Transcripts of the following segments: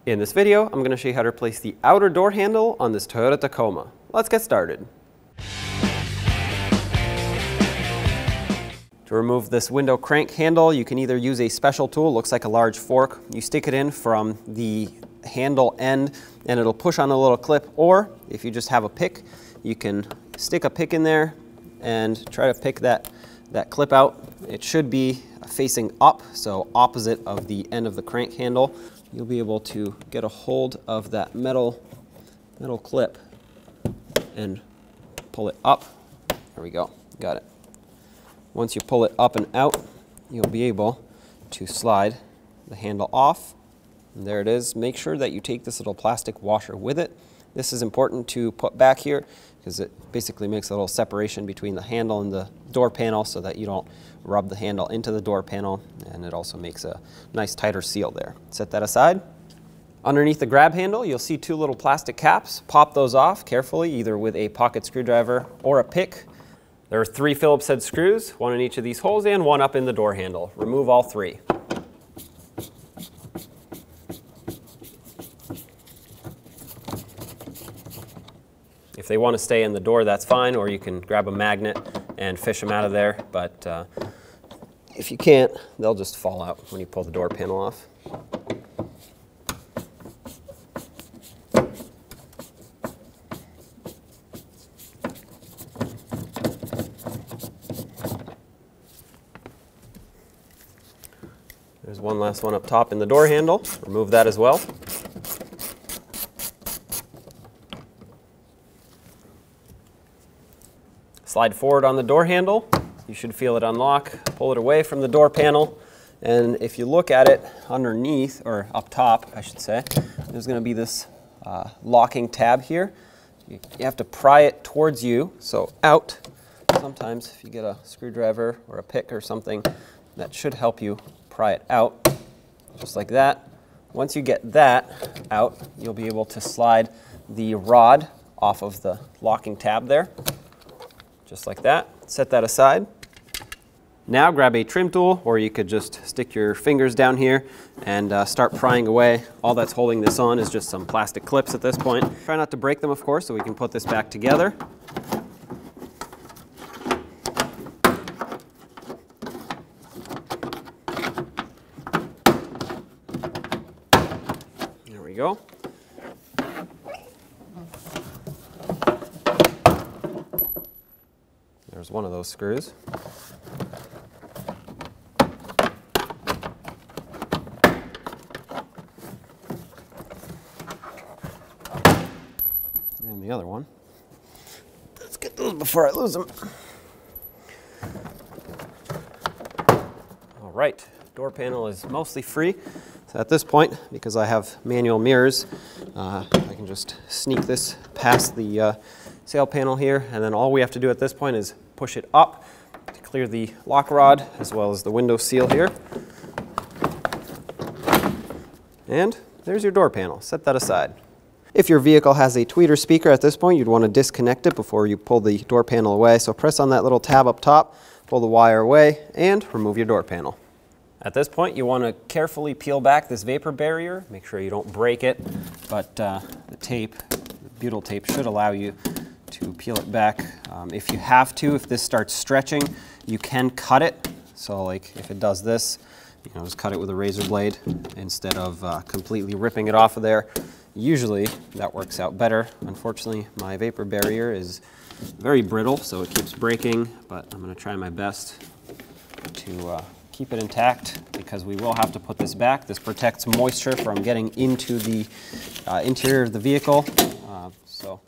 In this video, I'm going to show you how to replace the outer door handle on this Toyota Tacoma. Let's get started. To remove this window crank handle, you can either use a special tool, looks like a large fork. You stick it in from the handle end and it'll push on a little clip, or if you just have a pick, you can stick a pick in there and try to pick that clip out. It should be facing up, so opposite of the end of the crank handle. You'll be able to get a hold of that metal clip and pull it up. There we go, got it. Once you pull it up and out, you'll be able to slide the handle off. And there it is. Make sure that you take this little plastic washer with it. This is important to put back here because it basically makes a little separation between the handle and the door panel so that you don't rub the handle into the door panel, and it also makes a nice tighter seal there. Set that aside. Underneath the grab handle, you'll see two little plastic caps. Pop those off carefully, either with a pocket screwdriver or a pick. There are 3 Phillips head screws, one in each of these holes and one up in the door handle. Remove all 3. If they want to stay in the door, that's fine, or you can grab a magnet and fish them out of there, but if you can't, they'll just fall out when you pull the door panel off. There's one last one up top in the door handle. Remove that as well. Slide forward on the door handle. You should feel it unlock. Pull it away from the door panel. And if you look at it underneath, or up top, I should say, there's going to be this locking tab here. You have to pry it towards you, so out. Sometimes if you get a screwdriver or a pick or something, that should help you pry it out, just like that. Once you get that out, you'll be able to slide the rod off of the locking tab there. Just like that. Set that aside. Now grab a trim tool, or you could just stick your fingers down here and start prying away. All that's holding this on is just some plastic clips at this point. Try not to break them, of course, so we can put this back together. There we go. There's one of those screws. And the other one. Let's get those before I lose them. All right, door panel is mostly free. So at this point, because I have manual mirrors, I can just sneak this past the sail panel here, and then all we have to do at this point is push it up to clear the lock rod as well as the window seal here. And there's your door panel. Set that aside. If your vehicle has a tweeter speaker at this point, you'd want to disconnect it before you pull the door panel away. So press on that little tab up top, pull the wire away, and remove your door panel. At this point, you want to carefully peel back this vapor barrier. Make sure you don't break it, but the tape, the butyl tape, should allow you to peel it back. If you have to, if this starts stretching, you can cut it. So like if it does this, you know, just cut it with a razor blade instead of completely ripping it off of there. Usually that works out better. Unfortunately, my vapor barrier is very brittle, so it keeps breaking, but I'm going to try my best to keep it intact because we will have to put this back. This protects moisture from getting into the interior of the vehicle. So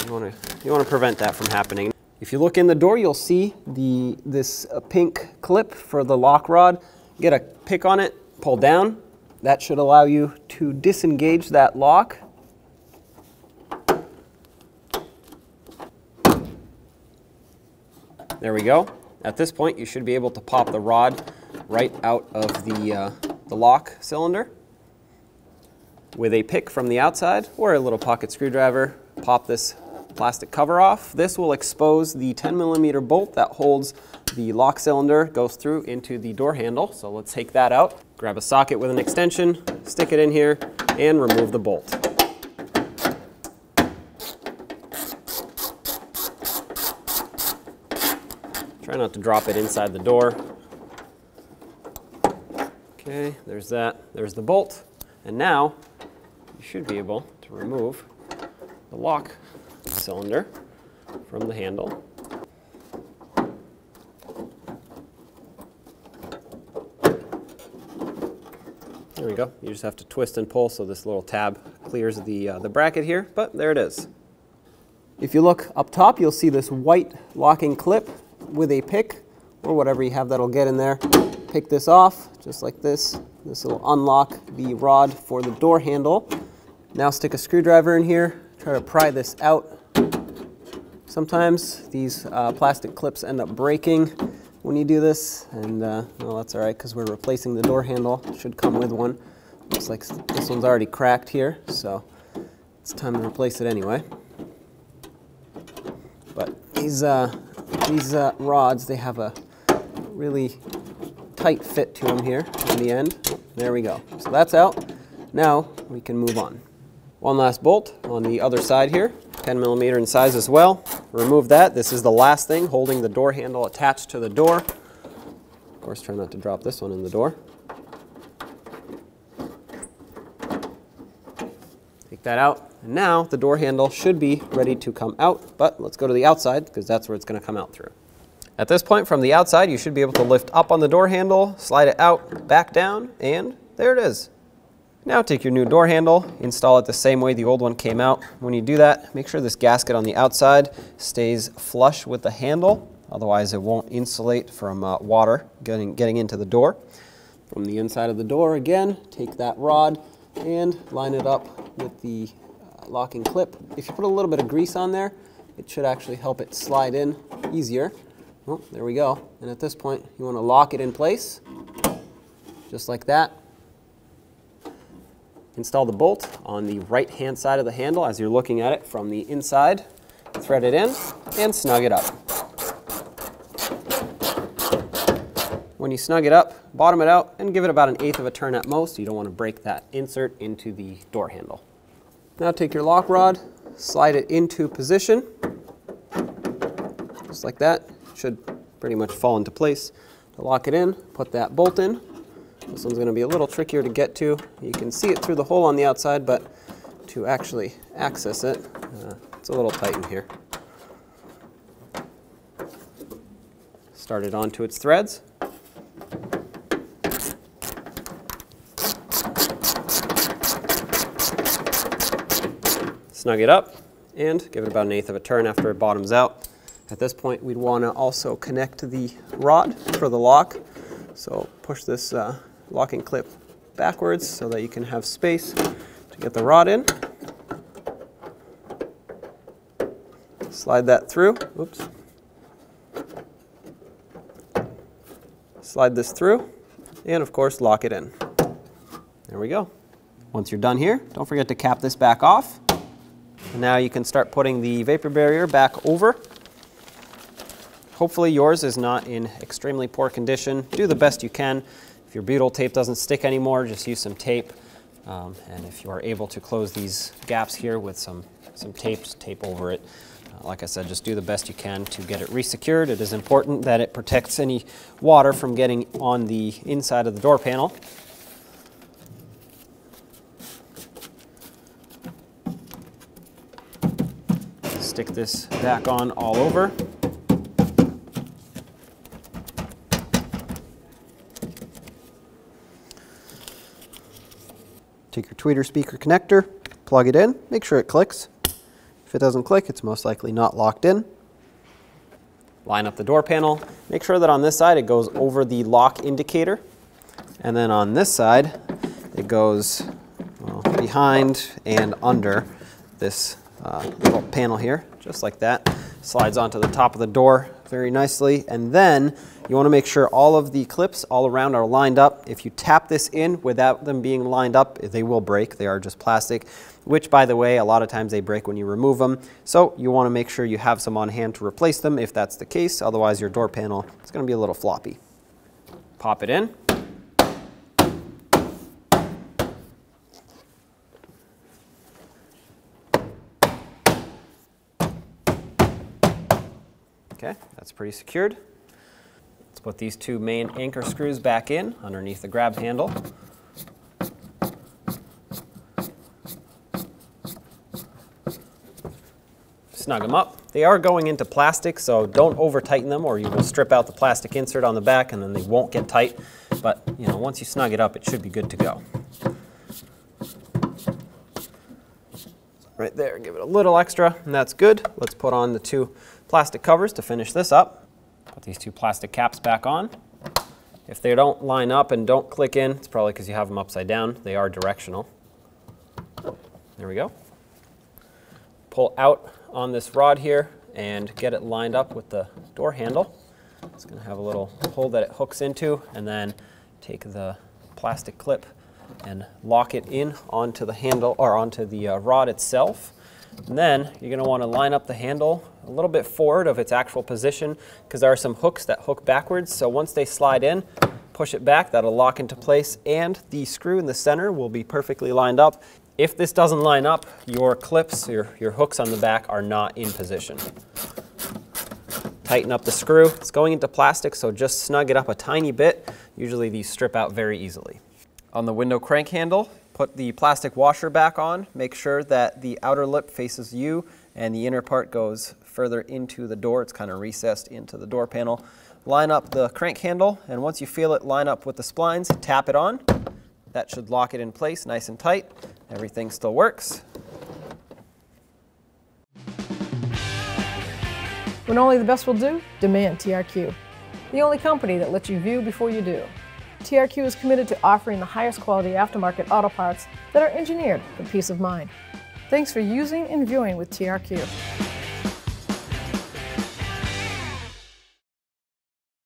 you want to prevent that from happening. If you look in the door, you'll see this pink clip for the lock rod. Get a pick on it, pull down. That should allow you to disengage that lock. There we go. At this point, you should be able to pop the rod right out of the lock cylinder. With a pick from the outside or a little pocket screwdriver, pop this plastic cover off. This will expose the 10mm bolt that holds the lock cylinder, goes through into the door handle. So let's take that out. Grab a socket with an extension, stick it in here, and remove the bolt. Try not to drop it inside the door. Okay, there's that. There's the bolt. And now you should be able to remove the lock cylinder from the handle. There we go. You just have to twist and pull so this little tab clears the bracket here, but there it is. If you look up top, you'll see this white locking clip with a pick or whatever you have that'll get in there. Pick this off, just like this. This will unlock the rod for the door handle. Now stick a screwdriver in here, try to pry this out. Sometimes these plastic clips end up breaking when you do this, and well, that's all right because we're replacing the door handle. It should come with one. Looks like this one's already cracked here, so it's time to replace it anyway. But these rods, they have a really tight fit to them here in the end. There we go. So that's out. Now we can move on. One last bolt on the other side here, 10mm in size as well. Remove that. This is the last thing holding the door handle attached to the door. Of course, try not to drop this one in the door. Take that out. And now the door handle should be ready to come out, but let's go to the outside because that's where it's going to come out through. At this point from the outside, you should be able to lift up on the door handle, slide it out, back down, and there it is. Now take your new door handle, install it the same way the old one came out. When you do that, make sure this gasket on the outside stays flush with the handle, otherwise it won't insulate from water getting into the door. From the inside of the door again, take that rod and line it up with the locking clip. If you put a little bit of grease on there, it should actually help it slide in easier. Well, there we go. And at this point, you want to lock it in place, just like that. Install the bolt on the right-hand side of the handle as you're looking at it from the inside. Thread it in and snug it up. When you snug it up, bottom it out and give it about 1/8 of a turn at most. You don't want to break that insert into the door handle. Now take your lock rod, slide it into position, just like that. It should pretty much fall into place. To lock it in, put that bolt in. This one's going to be a little trickier to get to. You can see it through the hole on the outside, but to actually access it, it's a little tight in here. Start it onto its threads. Snug it up and give it about 1/8 of a turn after it bottoms out. At this point, we'd want to also connect the rod for the lock. So push this locking clip backwards so that you can have space to get the rod in. Slide that through. Oops. Slide this through, and of course, lock it in. There we go. Once you're done here, don't forget to cap this back off. And now you can start putting the vapor barrier back over. Hopefully yours is not in extremely poor condition. Do the best you can. If your butyl tape doesn't stick anymore, just use some tape. And if you are able to close these gaps here with some tape over it, like I said, just do the best you can to get it resecured. It is important that it protects any water from getting on the inside of the door panel. Stick this back on all over. Take your tweeter speaker connector, plug it in, make sure it clicks. If it doesn't click, it's most likely not locked in. Line up the door panel. Make sure that on this side it goes over the lock indicator. And then on this side, it goes behind and under this little panel here, just like that. Slides onto the top of the door very nicely. And then you want to make sure all of the clips all around are lined up. If you tap this in without them being lined up, they will break. They are just plastic, which, by the way, a lot of times they break when you remove them. So you want to make sure you have some on hand to replace them if that's the case. Otherwise, your door panel is going to be a little floppy. Pop it in. That's pretty secured. Let's put these two main anchor screws back in underneath the grab handle. Snug them up. They are going into plastic, so don't over tighten them or you will strip out the plastic insert on the back and then they won't get tight. But you know, once you snug it up, it should be good to go. Right there, give it a little extra, and that's good. Let's put on the two plastic covers to finish this up. Put these two plastic caps back on. If they don't line up and don't click in, it's probably because you have them upside down. They are directional. There we go. Pull out on this rod here and get it lined up with the door handle. It's going to have a little hole that it hooks into, and then take the plastic clip and lock it in onto the handle or onto the rod itself. And then you're going to want to line up the handle a little bit forward of its actual position because there are some hooks that hook backwards. So once they slide in, push it back, that'll lock into place, and the screw in the center will be perfectly lined up. If this doesn't line up, your clips, your hooks on the back are not in position. Tighten up the screw. It's going into plastic, so just snug it up a tiny bit. Usually these strip out very easily. On the window crank handle, put the plastic washer back on. Make sure that the outer lip faces you and the inner part goes further into the door. It's kind of recessed into the door panel. Line up the crank handle, and once you feel it line up with the splines, tap it on. That should lock it in place nice and tight. Everything still works. When only the best will do, demand TRQ. The only company that lets you view before you do. TRQ is committed to offering the highest quality aftermarket auto parts that are engineered for peace of mind. Thanks for using and viewing with TRQ.